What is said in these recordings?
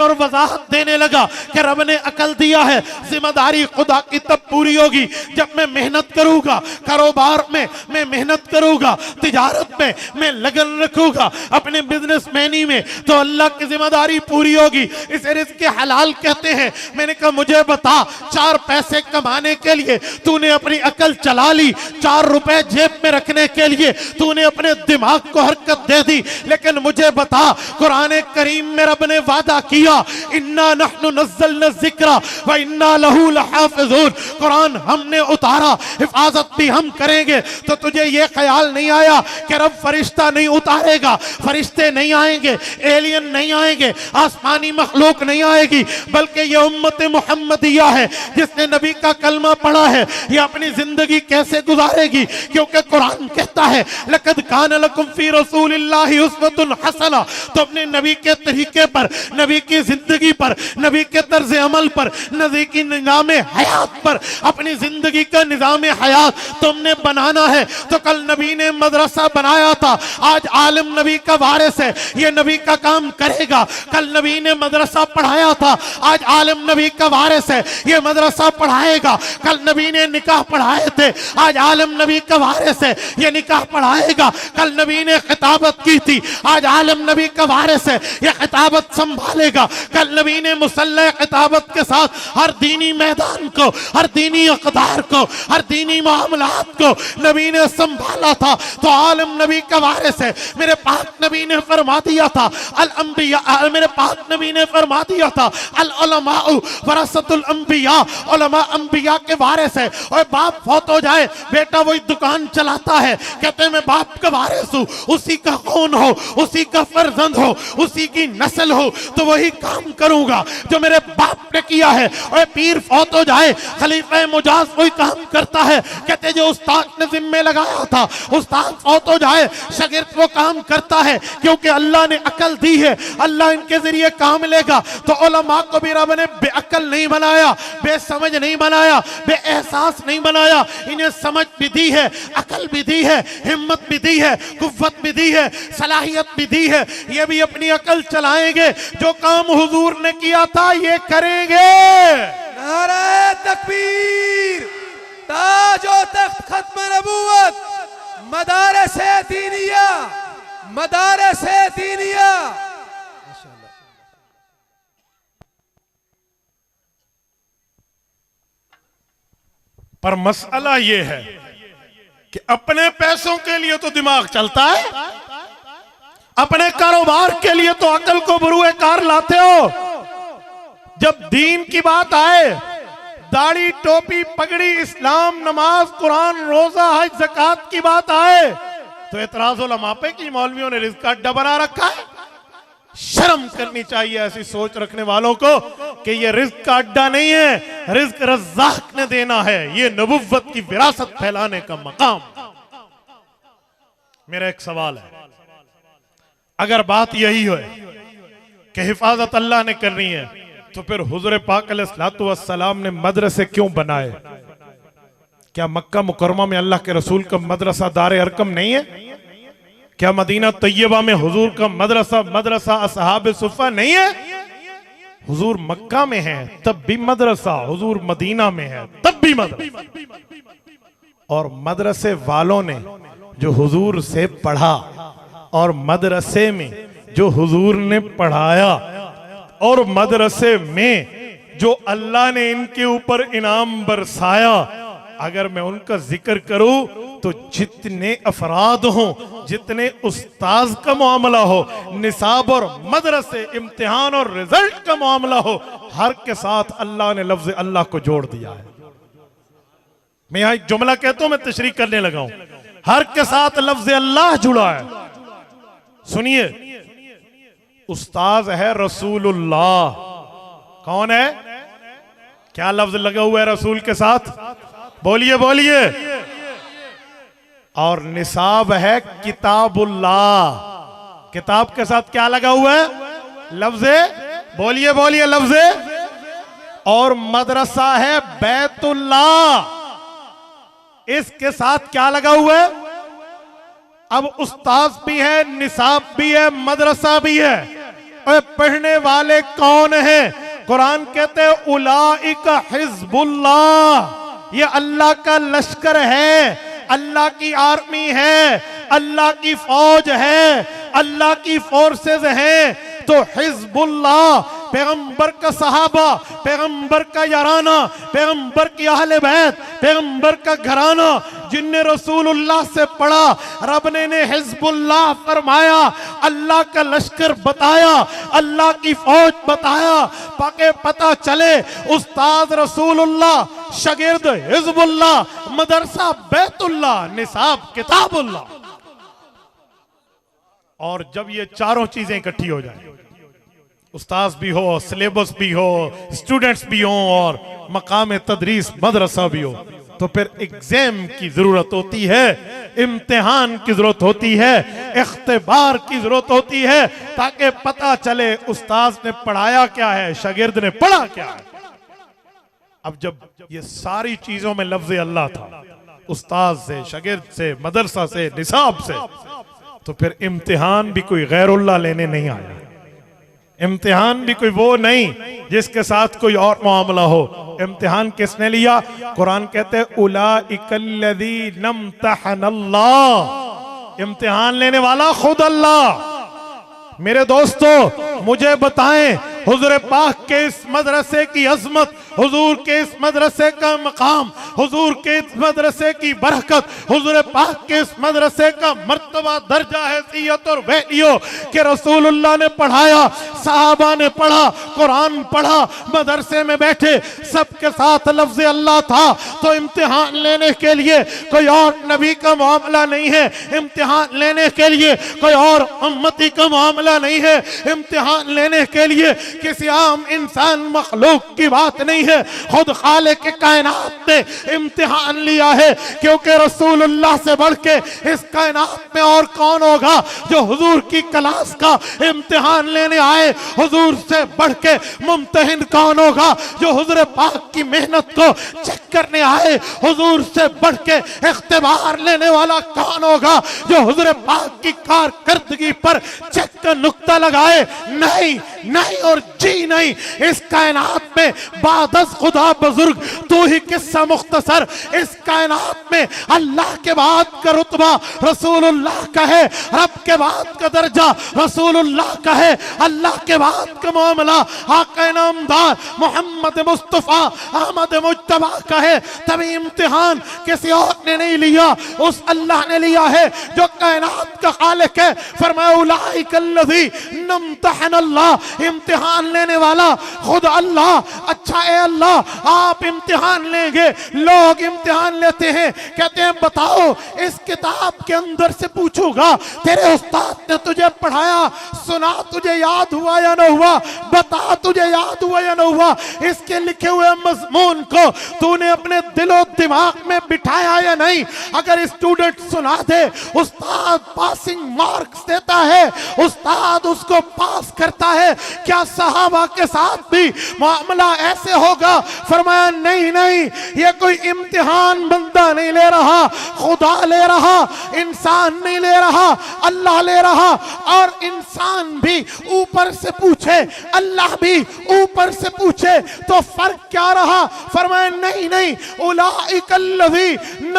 और वजाहत देने लगा कि रब ने अकल दिया है, जिम्मेदारी खुदा की तब पूरी होगी जब मैं मेहनत करूंगा, कारोबार में मैं मेहनत करूंगा, तिजारत में मैं लगन रखूंगा, अपने बिजनेसमैनी में, तो अल्लाह की जिम्मेदारी पूरी होगी। इसे रिज़्क़ के हलाल कहते हैं। मैंने कहा मुझे बता, 4 पैसे कमाने के लिए तूने अपनी अकल चला ली, 4 रुपए जेब में रखने के लिए तूने अपने दिमाग को हरकत दे दी, लेकिन मुझे बता, कुरान करीम में रब ने वादा किया, इन्ना नहनु नज़्ज़लना ज़िक्रा व इन्ना लहू लहाफ़िज़ून, कुरान हमने उतारा, हिफाजत भी हम करेंगे। तो तुझे ये ख्याल नहीं आया कि रब फरिश्ता नहीं उतारेगा, फरिश्ते नहीं आएंगे, एलियन नहीं आएंगे, आसमानी मखलूक नहीं आएगी, बल्कि ये उम्मत मुहम्मदिया है जिसने नबी का कलमा पढ़ा है, ये अपनी जिंदगी कैसे गुजारेगी? क्योंकि कुरान कहता है लक़द कान लकुम फ़ी रसूलिल्लाहि उस्वतुन हसना। तो अपने नबी के तरीके पर, नबी की जिंदगी पर, नबी के तर्ज अमल पर, नबी की निज़ाम हयात पर, अपनी जिंदगी का निज़ाम हयात तुमने बनाना है। तो कल नबी ने मदरसा बनाया था, आज आलिम नबी का वारिस है, ये नबी का काम करेगा। कल नबी ने मदरसा पढ़ाया था, आज आलिम नबी का वारिस है, ये मदरसा पढ़ाएगा। कल नबी ने निकाह पढ़ाए थे, आज आलिम नबी का वारिस है, ये निकाह पढ़ाएगा। कल नबी ने खिताबत की थी, आज आलिम नबी का वारिस है, ये खिताबत संभालेगा। कल नबी ने मुसल्ला खिताबत के साथ हर दीनी मैदान को, हर दीनी अक़दार को, हर दीनी मामलात को नबी ने संभाला था, तो आलिम नबी का वारिस है। मेरे पाक नबी ने फरमा दिया था अल अंबिया, मेरे पाक नबी ने फरमा दिया था अल उलमाउ वरसतुल अंबिया, उलमा अंबिया के वारिस है। और बाप फौत हो जाए, बेटा वही दुकान चलाता है, कहते हैं मैं बाप का वारिस हूँ, उसी का खून हो, उसी का फर्जंद हो, उसी की नस्ल हो, तो वही काम करूंगा जो मेरे बाप ने किया है। और पीर फौत हो जाए, खलीफा मुजाज वही काम करता है, कहते जो उस्ताद ने जिम्मे लगाया था, उस्ताद फौत हो जाए, शागिर्द वो काम करता है, क्योंकि अल्लाह ने अकल दी है, अल्लाह इनके जरिए काम लेगा। तो उलमा को भी रब ने बेअकल नहीं बनाया, बेसमझ नहीं बनाया, बेएहसास नहीं बनाया, इन्हें समझ भी दी है, अकल भी दी है, हिम्मत भी दी है, कुव्वत भी दी है, सलाहियत भी दी है। ये भी अपनी अकल चलाएंगे, जो काम हुजूर ने किया था ये करेंगे। नारे तकबीर, ताजो तख्त खत्म नबूवत, मदारसे दीनिया, मदारसे दीनिया। पर मसला ये है कि अपने पैसों के लिए तो दिमाग चलता है, अपने कारोबार के लिए तो अकल को बरूए कार लाते हो। जब दीन की बात आए, दाढ़ी टोपी पगड़ी इस्लाम नमाज कुरान रोजा हज ज़कात की बात आए, तो एतराज उलमा पे कि मौलवियों ने रिज़्क़ का अड्डा बना रखा है। शर्म करनी चाहिए ऐसी सोच रखने वालों को कि ये रिज़्क़ का अड्डा नहीं है, रिज़्क़ रज़्ज़ाक़ ने देना है, ये नबुव्वत की विरासत फैलाने का मकाम। मेरा एक सवाल है, अगर बात यही है कि हिफाजत अल्लाह ने करनी है, तो फिर हुज़ूर पाक अलैहिस्सलातु वस्सलाम ने मदरसे क्यों बनाए? क्या मक्का मुकर्रमा में अल्लाह के रसूल का मदरसा दारे अरकम नहीं है? क्या मदीना तैयबा में हुजूर का मदरसा असहाब सुफ़ा नहीं है? हुजूर मक्का में है तब भी मदरसा, हुजूर मदीना में है तब भी मदरसा। और मदरसे वालों ने जो हुजूर से पढ़ा, और मदरसे में जो हुजूर ने पढ़ाया, और मदरसे में जो अल्लाह ने इनके ऊपर इनाम बरसाया, अगर मैं उनका जिक्र करूं तो जितने अफराद हों, जितने उस्ताज का मामला हो, निसाब और मदरसे, इम्तिहान और रिजल्ट का मामला हो, हर के साथ अल्लाह ने लफ्ज अल्लाह को जोड़ दिया है। मैं यहां एक जुमला कहता हूं, मैं तशरीह करने लगा हूं, हर के साथ लफ्ज अल्लाह जुड़ा है। सुनिए, उस्ताज है रसूलुल्लाह। कौन है? क्या लफ्ज लगा हुआ है रसूल के साथ? बोलिए बोलिए। और निसाब है किताबुल्लाह। किताब के साथ क्या लगा हुआ है? लफ्ज़े, बोलिए बोलिए लफ्ज़े। और मदरसा है बैतुल्लाह, इसके साथ क्या लगा हुआ है? अब उस्ताद भी है, निसाब भी है, मदरसा भी है, और पढ़ने वाले कौन है? कुरान कहते हैं उलाइका हिज़्बुल्लाह, ये अल्लाह का लश्कर है, अल्लाह की आर्मी है, अल्लाह की फौज है, अल्लाह की फोर्सेस हैं। तो हिज़्बुल्लाह पैगंबर का सहाबा, पैगंबर का याराना, पैगंबर की अहले बैत, पैगंबर का घराना जिनने रसूलुल्लाह से पढ़ा, रब ने हिज़्बुल्लाह फरमाया, अल्लाह का लश्कर बताया, अल्लाह की फौज बताया, ताकि पता चले उस्ताद रसूलुल्लाह, शागिर्द हिज़्बुल्लाह, मदरसा बैतुल्लाह, निसाब किताबुल्लाह। और जब ये चारों चीजें इकट्ठी हो जाए, उस्ताद भी हो, सिलेबस भी हो, स्टूडेंट्स भी हो और मकाम तदरीस मदरसा भी हो, तो फिर एग्जाम की जरूरत होती है, इम्तिहान की जरूरत होती है, इख्तिबार की जरूरत होती है, ताकि पता चले उस्ताद ने पढ़ाया क्या है, शागिर्द ने पढ़ा क्या है। अब जब ये सारी चीजों में लफ्ज़ अल्लाह था, उस्ताद से, शागिर्द से, मदरसा से, निसाब से, तो फिर इम्तिहान भी कोई गैरुल्लाह लेने नहीं आया। इम्तिहान भी कोई वो नहीं जिसके साथ कोई और मामला हो। इम्तिहान किसने लिया? कुरान कहते हैं उलाइकल्लज़ीना इम्तहनल्लाह, इम्तिहान लेने वाला खुद अल्लाह। मेरे दोस्तों मुझे बताएं, हुजूर पाक के इस मदरसे की अजमत, हुजूर के इस मदरसे का मकाम, हुजूर के इस मदरसे की बरकत, हुजूर पाक के इस मदरसे का मर्तबा, दर्जा, हैसियत और वैल्यू कि रसूलुल्लाह ने पढ़ाया, सहाबा ने पढ़ा, कुरान पढ़ा, मदरसे में बैठे सबके साथ लफ्ज़ अल्लाह था। तो इम्तिहान लेने के लिए कोई और नबी का मामला नहीं है, इम्तिहान लेने के लिए कोई और उम्मती का मामला नहीं है, इम्तिहान लेने के लिए किसी आम इंसान मखलूक की बात नहीं है, खुद खालिक के कायनात ने इम्तिहान लिया है। क्योंकि रसूलुल्लाह से बढ़ के इस कायनात में और कौन होगा जो हुजूर की क्लास का इम्तिहान लेने आए? हुजूर से बढ़ के मुम्तहिन कौन होगा जो हुजूर पाक की मेहनत को चेक करने आए? हुजूर से बढ़ के इख्तिबार लेने वाला कौन होगा जो हुजूर पाक की कारकर्दगी पर चेक का नुक्ता लगाए? नहीं, नहीं और जी नहीं। इस कायनात में बादस खुदा बुजुर्ग तू ही किस्सा मुख्तसर। इस कायनात में अल्लाह के बाद का रुतबा रसूलुल्लाह का है, रब के बाद का दर्जा रसूलुल्लाह का है, अल्लाह के बाद का मामला आका नामदार मोहम्मद मुस्तफा अहमद मुज्तबा का है। तभी इम्तिहान किसी और ने नहीं लिया, उस अल्लाह ने लिया है जो कायनात का खालिक है। फरमाया उलाइकल्लज़ी इम्तहनल्लाह, इम्तिहान लेने वाला खुद अल्लाह। अच्छा ए अल्लाह, आप इम्तिहान लेंगे, लोग इम्तिहान लेते हैं, कहते हैं बताओ इस किताब के अंदर से पूछूंगा तेरे उस्ताद ने तुझे पढ़ाया, सुना, तुझे याद हुआ या न हुआ? बता तुझे याद हुआ या न हुआ? इसके लिखे हुए मजमून को तूने अपने दिलो दिमाग में बिठाया या नहीं? अगर स्टूडेंट सुना दे, उस्ताद पासिंग मार्क्स देता है, उस्ताद उसको पास करता है, क्या सहाबा के साथ भी मामला ऐसे होगा? फरमाया नहीं नहीं, ये कोई इम्तिहान बंदा नहीं ले रहा, खुदा ले रहा, इंसान नहीं ले रहा, अल्लाह ले रहा। और इंसान भी ऊपर से पूछे, अल्लाह भी ऊपर से पूछे, तो फर्क क्या रहा? फरमाया नहीं नहीं, उलाइकल्लज़ी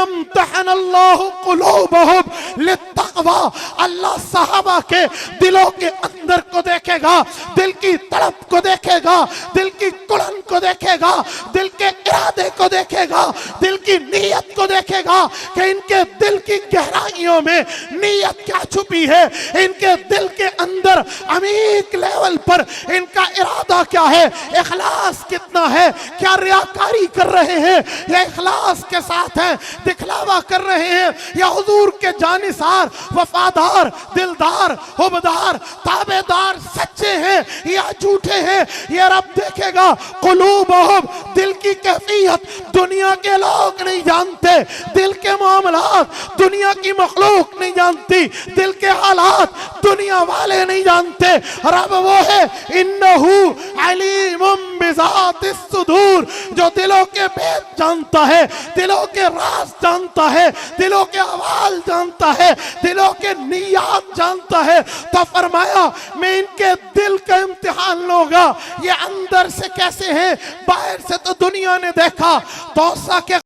इम्तहनल्लाहु कुलूबहुम लित्तक़वा, अल्लाह सहाबा के दिलों के अंदर को देखेगा, दिल की तड़प को देखेगा, दिल की कुड़न को देखेगा, दिल के इरादे को देखेगा, दिल की नीयत को देखेगा कि इनके दिल की गहराइयों में नीयत क्या छुपी है, इनके दिल के अंदर अमीक लेवल पर इनका इरादा क्या है, इखलास कितना है, क्या रियाकारी कर रहे हैं या इखलास के साथ हैं, दिखलावा कर रहे हैं या हुजूर के जानिसार, वफादार, दिलदार, हुबदार, ताबेदार, सच्चे हैं या झूठे हैं? ये रब देखेगा। कुलूबहुम, दिल की कैफियत दुनिया के लोग नहीं जानते, दिल के मामलात दुनिया की मखलूक नहीं जानती, दिल के हालात दुनिया वाले नहीं जानते। रब वो है इन्नहु अलीमुम बिज़ात सुदूर, जो दिलों के भेद जानता है, दिलों के राज जानता है, दिलों के अहवाल जानता है, दिलों के नियत जानता है। तो फरमाया मैं इनके दिल का इम्तिहान लूंगा, ये अंदर से कैसे हैं, बाहर से तो दुनिया ने देखा। तौसा के